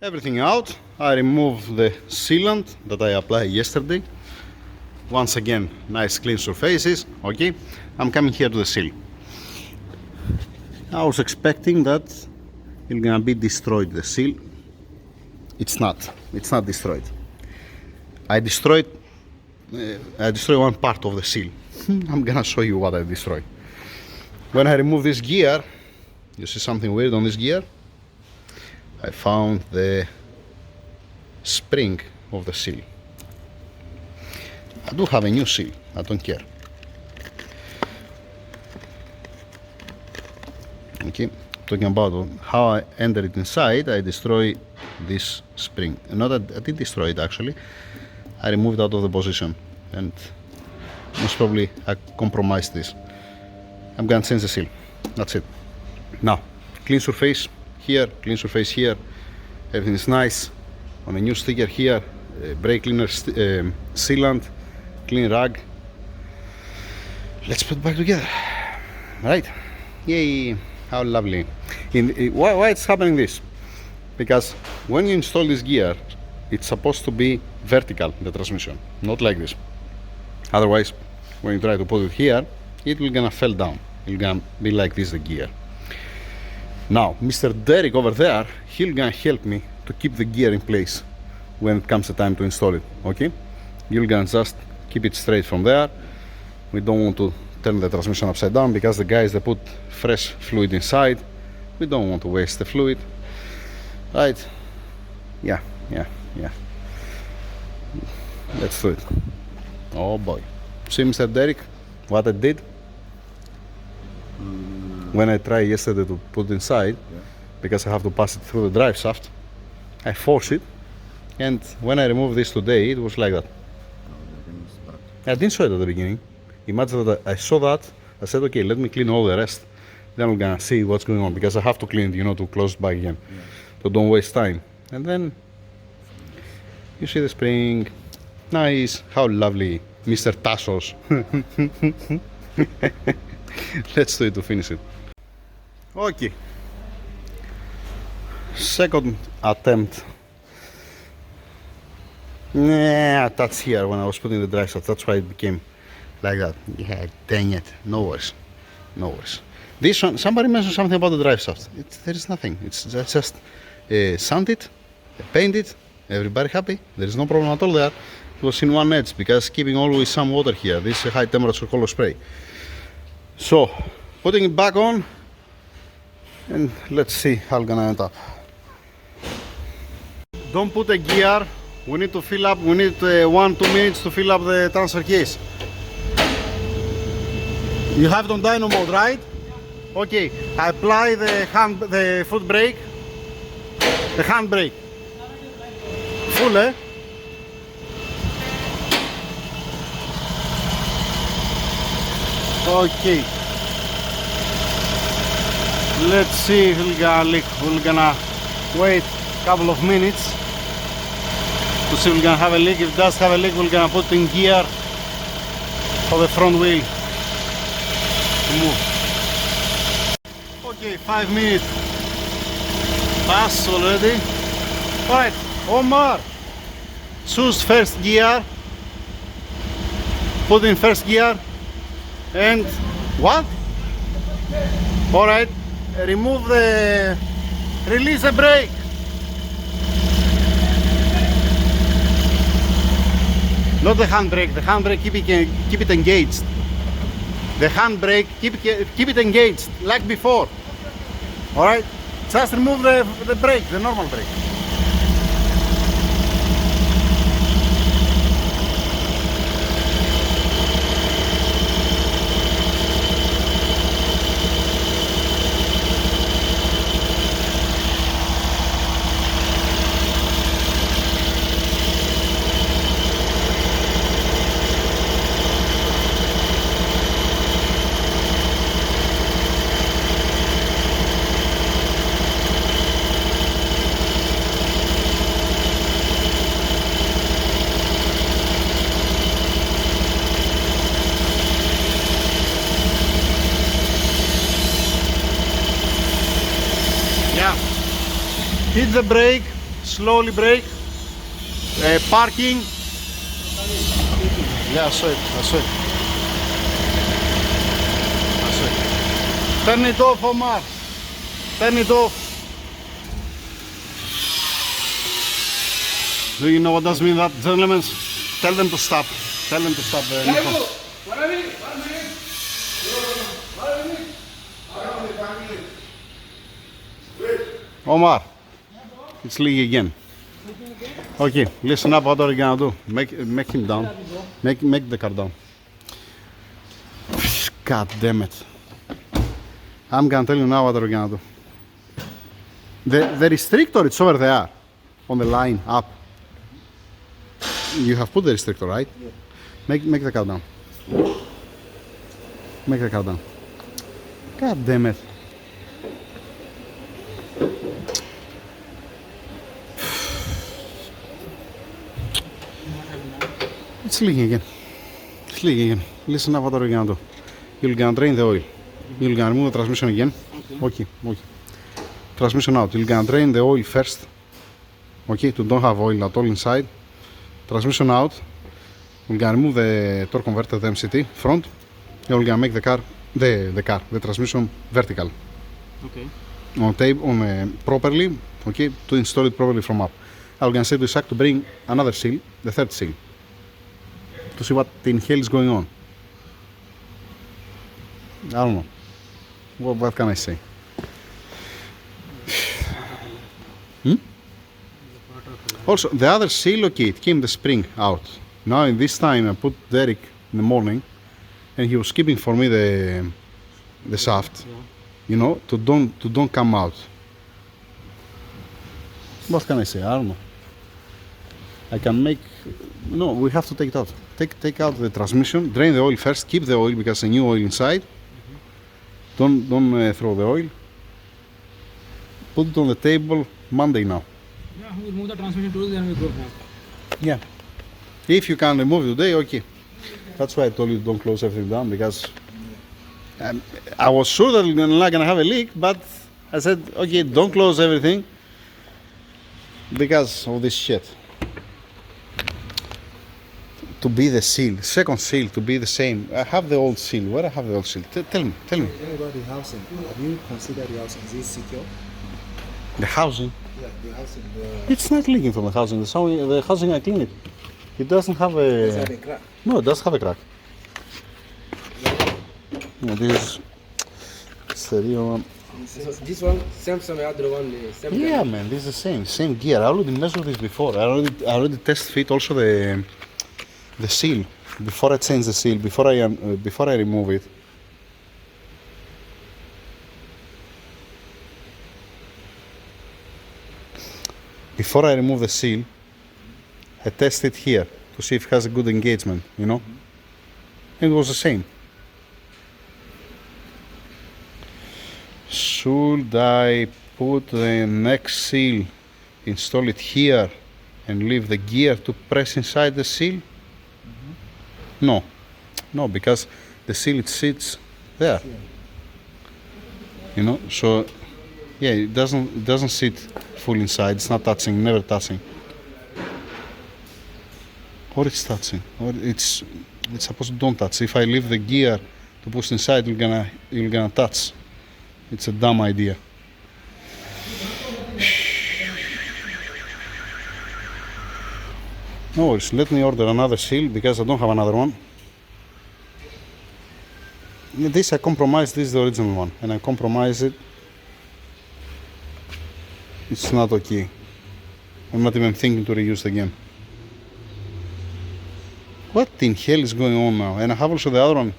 everything out. I remove the sealant that I applied yesterday. Once again, nice clean surfaces. Okay, I'm coming here to the seal. I was expecting that it's gonna be destroyed, the seal. It's not destroyed. I destroyed one part of the seal. I'm gonna show you what I destroyed. When I remove this gear, you see something weird on this gear? I found the spring of the seal. I do have a new seal, I don't care. Okay, talking about how I entered it inside, I destroy this spring. Not that I didn't destroy it actually, I removed it out of the position and most probably I compromised this. I'm gonna change the seal, that's it. Now, clean surface here, clean surface here, everything is nice. On a new sticker here, brake cleaner sealant, clean rag. Let's put it back together. Right, yay, how lovely. Why it's happening this? Because when you install this gear, it's supposed to be vertical, the transmission, not like this. Otherwise, when you try to put it here, it will gonna fall down. It's gonna be like this, the gear. Now, Mr. Derek over there, he'll gonna help me to keep the gear in place when it comes the time to install it, okay? You're gonna just keep it straight from there. We don't want to turn the transmission upside down because the guys, they put fresh fluid inside. We don't want to waste the fluid, right? Yeah. Let's do it. Oh boy. See, Mr. Derek, what I did? When I tried yesterday to put it inside, because I have to pass it through the drive shaft, I force it, and when I remove this today, it was like that. I didn't show it at the beginning. Imagine that I saw that, I said, okay, let me clean all the rest, then I'm gonna see what's going on, because I have to clean it, to close it back again. So don't waste time. And then, you see the spring, nice, how lovely, Mr. Tassos. Let's do it to finish it. Okay. Second attempt. Nah, that's here when I was putting the drive shaft. That's why it became like that. Yeah, dang it. No worries. This one, somebody mentioned something about the drive shaft. There is nothing. It's just sand it, paint it, everybody happy. There is no problem at all there. It was in one edge because keeping always some water here. This is high temperature hollow spray. So, putting it back on, and let's see how it's gonna end up. Don't put a gear. We need to fill up. We need 1-2 minutes to fill up the transfer case. You have it on dyno mode, right? Okay. I apply the foot brake, the hand brake. Full, eh? Okay. Let's see if we're gonna leak. We're gonna wait a couple of minutes to see if we're gonna have a leak. If it does have a leak, we're gonna put in gear for the front wheel to move. Okay, 5 minutes passed already. Alright, Omar, choose first gear. Put in first gear. And what? Alright, release the brake. Not the handbrake. The handbrake, keep it engaged. The handbrake, keep it engaged like before. Alright, just remove the brake, the normal brake. Hit the brake slowly brake, parking. Yeah, I saw it. Turn it off, Omar. Turn it off. Do you know what does mean that, gentlemen? Tell them to stop. Tell them to stop. Omar, it's leaking again. Okay, listen up. What are you gonna do? Make him down. Make the car down. God damn it! I'm gonna tell you now what we're gonna do. The restrictor, it's over there, on the line up. You have put the restrictor, right? Yeah. Make the car down. Make the car down. God damn it! It's leaking again. It's leaking again. Listen up, what are you gonna do? You're gonna drain the oil. You're gonna remove the transmission again. Okay. Transmission out. You're gonna drain the oil first. Okay, to don't have oil at all inside. Transmission out. We're gonna remove the torque converter, the MCT front. And we're gonna make the transmission vertical. Okay. Properly. Okay, to install it properly from up. I'm gonna say to Isaac to bring another seal, the third seal, to see what in hell is going on. I don't know. What can I say? Also, the other seal, okay, it came the spring out. Now in this time I put Derek in the morning and he was keeping for me the shaft, you know, to don't come out. What can I say? I don't know. I can make, no, we have to take it out. Take out the transmission, drain the oil first, keep the oil because a new oil inside. Don't throw the oil. Put it on the table Monday now. Yeah, we'll remove the transmission tools and we go back. Yeah. If you can remove it today, okay. That's why I told you don't close everything down because I was sure that we're not gonna have a leak, but I said, okay, don't close everything because of this shit. To be the seal, second seal, to be the same. I have the old seal. Where I have the old seal? Tell me. What about the housing? Have you considered the housing? Is it secure? The housing? Yeah, the housing. It's not leaking from the housing. The housing I cleaned it. It doesn't have a... Does it have a crack? No, it does have a crack. No, this is the real one. So this one, same the other one, same. Yeah, man, this is the same gear. I already measured this before. I already test fit also the seal before I change the seal, before I remove it. Before I remove the seal, I test it here to see if it has a good engagement, you know. And it was the same. Should I put the next seal, install it here, and leave the gear to press inside the seal? No, because the seal it sits there. You know, so yeah, it doesn't sit full inside. It's not touching, never touching. Or it's touching, or it's supposed to don't touch. If I leave the gear to push inside, you're gonna touch. It's a dumb idea. No worries, let me order another seal because I don't have another one. This I compromised, this is the original one, and I compromise it. It's not okay. I'm not even thinking to reuse again. What in hell is going on now? And I have also the other one.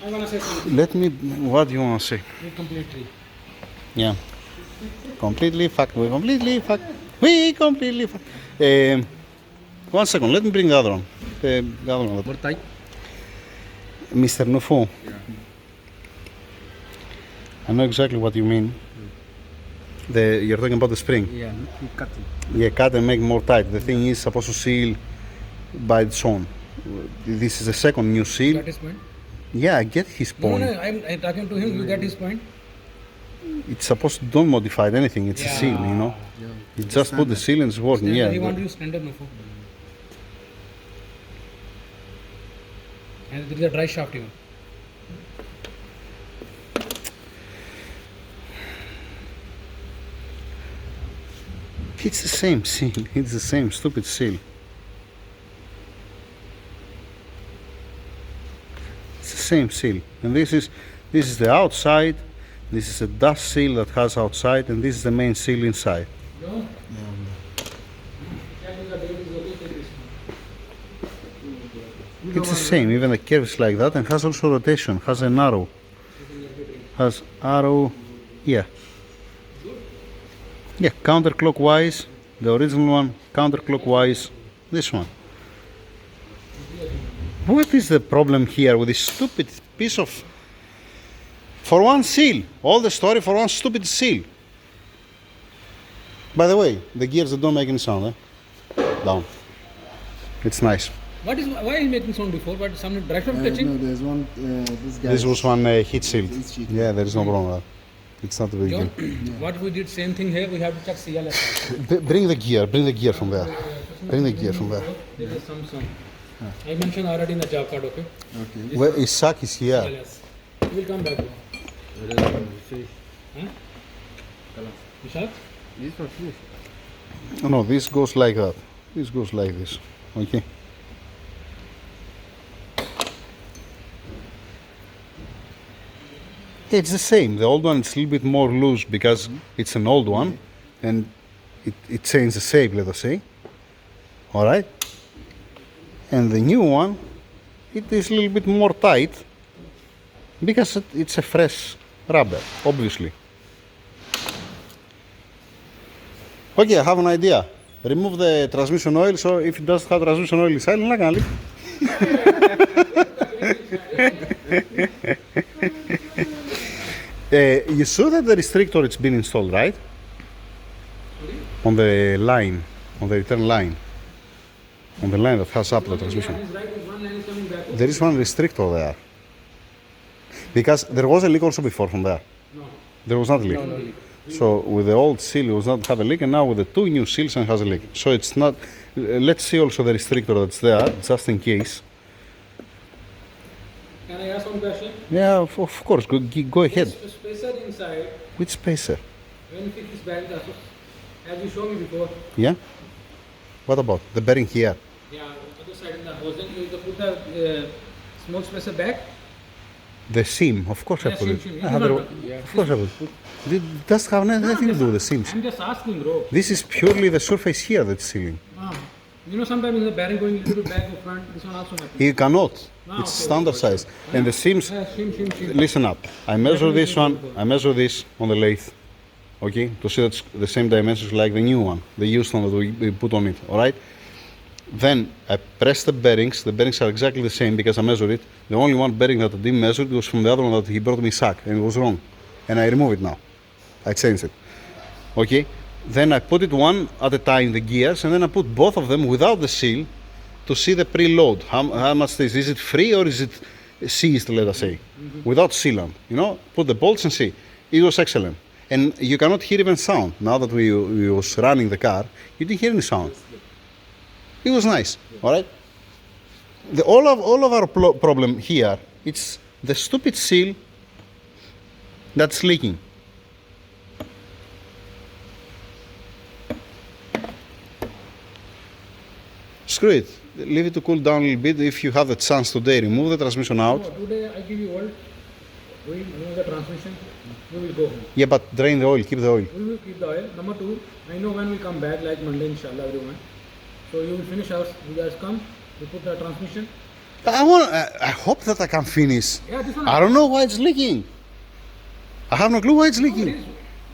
I want to say something. Let me, what do you want to say? Completely. Yeah. Completely fucked. We completely fucked. We completely fucked. 1 second, let me bring the other one. The other one. More tight. Mr. Nufo. Yeah. I know exactly what you mean. You're talking about the spring. Yeah, you cut it. Yeah, cut and make more tight. The thing is supposed to seal by its own. This is the second new seal. Got his point? Yeah, I get his point. No, I'm talking to him. You get his point? it's supposed to don't modify anything. It's a seal, you know. You just put the seal and it's working. He Yeah. want to use standard no. And there is a dry shaft even. It's the same seal. It's the same stupid seal. It's the same seal. And this is the outside. This is a dust seal that has outside, and this is the main seal inside. No? It's the same. Even the curve is like that, and has also rotation. Has an arrow. Has arrow. Yeah. Yeah, counterclockwise, the original one, counterclockwise, this one. What is the problem here with this stupid piece of... For one seal, all the story for one stupid seal. By the way, the gears that don't make any sound, down. It's nice. Why is he making sound before? But some dry shaft touching? No, there's one. This guy. This was one heat shield. Heat shield. Yeah, there is no problem with that. It's not a big John, deal. what we did same thing here, we have to check CL as well. Bring the gear from there. Bring the gear from there. There is some I mentioned already in the job card, okay? Okay. Where Isaac is here. CLS. We will come back. Huh? Vishal? This one finished. No, this goes like that. This goes like this. Okay. It's the same. The old one is a little bit more loose because it's an old one and it changed the shape, let us say. Alright? And the new one, it is a little bit more tight because it's a fresh rubber, obviously. Okay, I have an idea. Remove the transmission oil, so if it doesn't have transmission oil inside, it's not gonna leak. You saw that the restrictor it's been installed, right? On the line, on the return line. On the line that has up the transmission. There is one restrictor there. Because there was a leak also before from there. No. There was not a leak. So with the old seal it was not have a leak, and now with the two new seals it has a leak. So it's not. Let's see also the restrictor that's there, just in case. Can I ask one question? Yeah, of course. Go ahead. This spacer inside, Which spacer? when you fix this bearing, as you showed me before, Yeah. What about the bearing here? yeah, other side in the housing, you put the small spacer back. The seam, of course I Yeah, put seam, it. seam. Ah, of course I put. It does have nothing to do with the seams. I'm just asking, bro. This is purely the surface here that's sealing. You know, sometimes the bearing going a little back or front, this one also happens. You cannot. Ah, It's okay, standard okay. size. And the seams, Shim. listen up. I measure this one, I measure this on the lathe. Okay? To see that's the same dimensions like the new one, the used one that we put on it. Alright? Then I press the bearings are exactly the same because I measured it. The only one bearing that I didn't measure it was from the other one that he brought me sack and it was wrong. And I remove it now. I changed it. Okay? Then I put it one at a time, the gears, and then I put both of them without the seal to see the preload. How much is it free or is it seized, let us say, without sealant? You know, put the bolts and see. It was excellent. And you cannot hear even sound. Now that we was running the car, you didn't hear any sound. It was nice, all right? All of our problem here, it's the stupid seal that's leaking. Screw it. Leave it to cool down a little bit. If you have the chance today, remove the transmission out. Today I give you oil, we remove the transmission, we will go home. Yeah, but drain the oil, keep the oil. We will keep the oil. Number two, I know when we come back, like Monday, inshallah, everyone. So you will finish ours. You guys come, we put the transmission. I hope that I can finish. Yeah, this one. I don't know why it's leaking. I have no clue why it's leaking.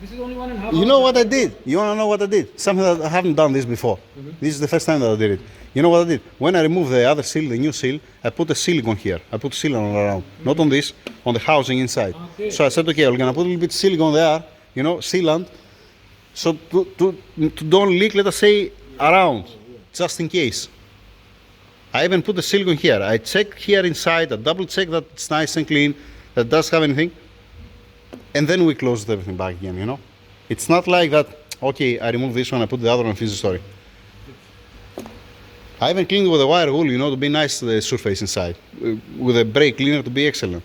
This is only 1.5 You know what I did? You want to know what I did? Something that I haven't done this before. This is the first time that I did it. You know what I did? When I removed the other seal, the new seal, I put a silicone here. I put silicone around. Not on this, on the housing inside. Okay. So I said, okay, I'm going to put a little bit silicone there, you know, sealant. So to don't leak, let us say, around, just in case. I even put the silicone here. I check here inside, I double check that it's nice and clean, that does have anything. and then we close everything back again, you know? It's not like that, okay, I remove this one, I put the other one, finish the story. I even cleaned with a wire wool, you know, to be nice to the surface inside. With a brake cleaner to be excellent.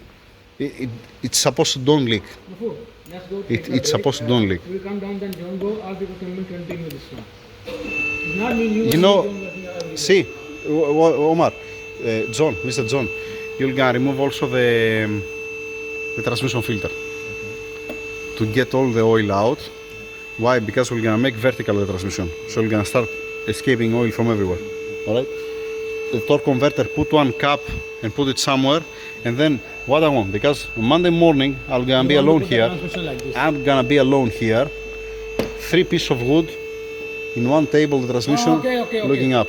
It's supposed to don't leak. Before, let's go. It's supposed to don't leak. We come down, then John go. All people can continue this one. It's not mean you. You know, John, see, Omar, John, Mr. John, you're gonna remove also the transmission filter to get all the oil out. Why? Because we're gonna make vertical the transmission, so we're gonna start escaping oil from everywhere. All right. The torque converter, put one cap and put it somewhere, and then what I want, because on Monday morning I'm gonna be alone here. Like I'm gonna be alone here. 3 pieces of wood in one table, the transmission looking up.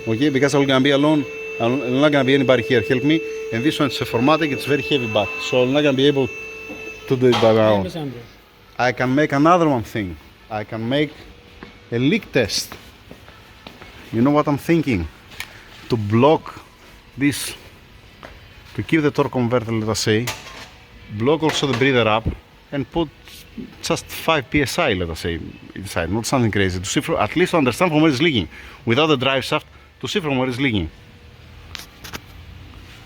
Okay, because I'm gonna be alone. I'm not gonna be anybody here help me. And this one's a 4matic, it's very heavy back, so I'm not gonna be able to do it by my own. I can make another one thing. I can make a leak test. You know what I'm thinking? To block this, to keep the torque converter, let us say, block also the breather up and put just 5 psi, let us say, inside, not something crazy, to see from, at least to understand from where it's leaking, without the drive shaft, to see from where it's leaking.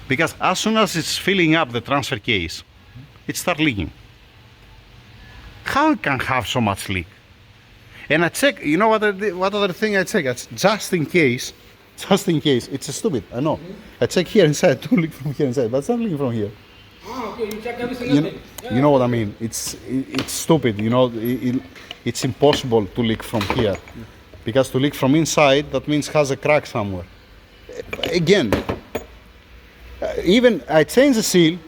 Because as soon as it's filling up the transfer case, it starts leaking. How it can have so much leak? And I check, you know what other thing I check? It's just in case, it's stupid, I know. I check here inside, to leak from here inside, but it's not leaking from here. Okay, you check every single thing. You know what I mean? It's stupid, you know, it's impossible to leak from here. Because to leak from inside, that means has a crack somewhere. Again, even I changed the seal,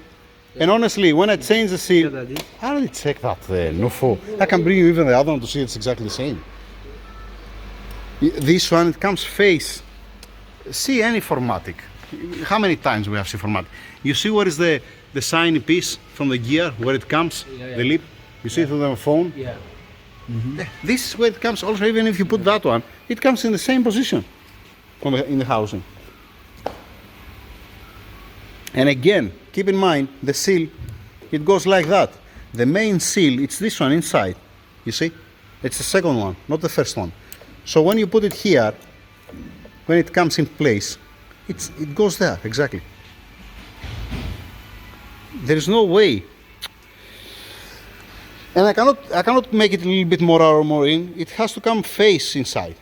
and honestly, when I change the seal, I already checked that Nufo. I can bring you even the other one to see it's exactly the same. This one, it comes face. See any 4matic. How many times we have seen 4matic? You see where is the shiny piece from the gear, where it comes, the lip? You see it on the phone? Yeah. This is where it comes also, even if you put that one, it comes in the same position in the housing. And again, keep in mind, the seal, it goes like that. The main seal, it's this one inside, you see? It's the second one, not the first one. So when you put it here, when it comes in place, it goes there, exactly. There is no way. And I cannot make it a little bit more out or more in. It has to come face inside.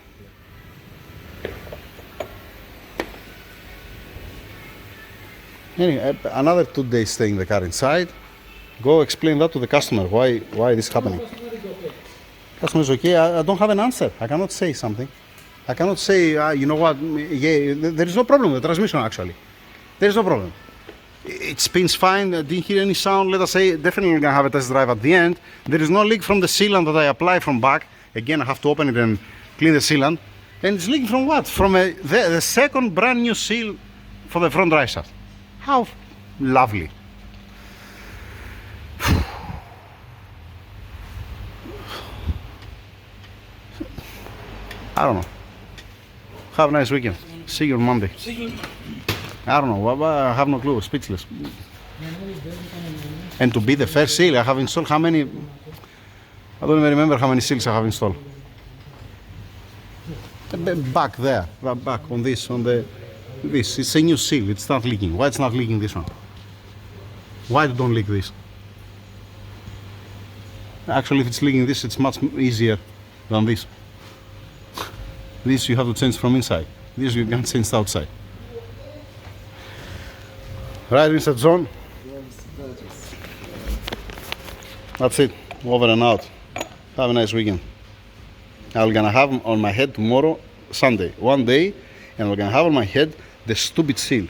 Anyway, another 2 days staying the car inside. Go explain that to the customer, why this is happening. Customer is okay, I don't have an answer. I cannot say something. I cannot say, you know what, yeah, there is no problem with the transmission actually. There is no problem. It spins fine, I didn't hear any sound, let us say, definitely gonna have a test drive at the end. There is no leak from the sealant that I apply from back. Again, I have to open it and clean the sealant. And it's leaking from what? From the second brand new seal for the front drive shaft. How lovely. I don't know. Have a nice weekend. See you on Monday. I don't know. I have no clue. Speechless. And to be the first seal, I have installed how many? I don't even remember how many seals I have installed. Back there, back on this, this. It's a new seal. It's not leaking. Why it's not leaking this one? Why don't leak this? Actually, if it's leaking this, it's much easier than this. This you have to change from inside. This you can change outside. Right, Mr. John? That's it. Over and out. Have a nice weekend. I'm gonna have on my head tomorrow, Sunday, 1 day, and we're gonna have on my head the stupid seal.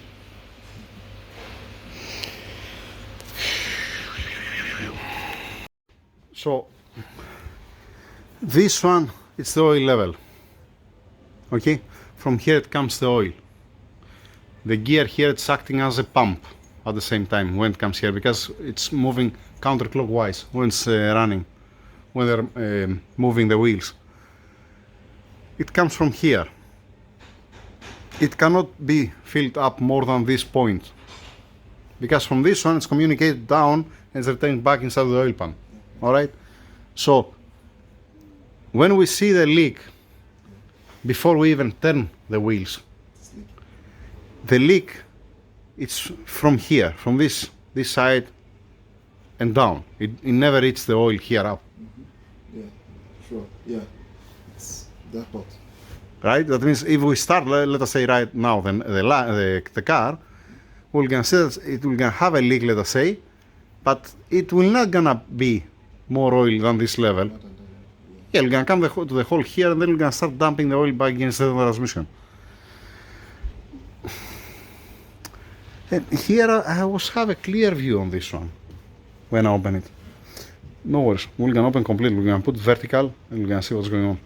So, this one, it's the oil level. Okay? From here it comes the oil. The gear here, it's acting as a pump at the same time when it comes here, because it's moving counterclockwise when it's running, when they're moving the wheels. It comes from here. It cannot be filled up more than this point, because from this one it's communicated down and it's returned back inside the oil pan. All right. So when we see the leak before we even turn the wheels, the leak it's from here, from this side and down. It never reaches the oil here up. Yeah, sure. Yeah, it's that hot. Right? That means if we start, let us say right now, then the car, we're gonna see that it will gonna have a leak, let us say, but it will not gonna be more oil than this level. Yeah, we're gonna come to the hole here, and then we're gonna start dumping the oil back against the transmission. And here I was have a clear view on this one when I open it. No worries, we're gonna open completely. We're gonna put vertical, and we're gonna see what's going on.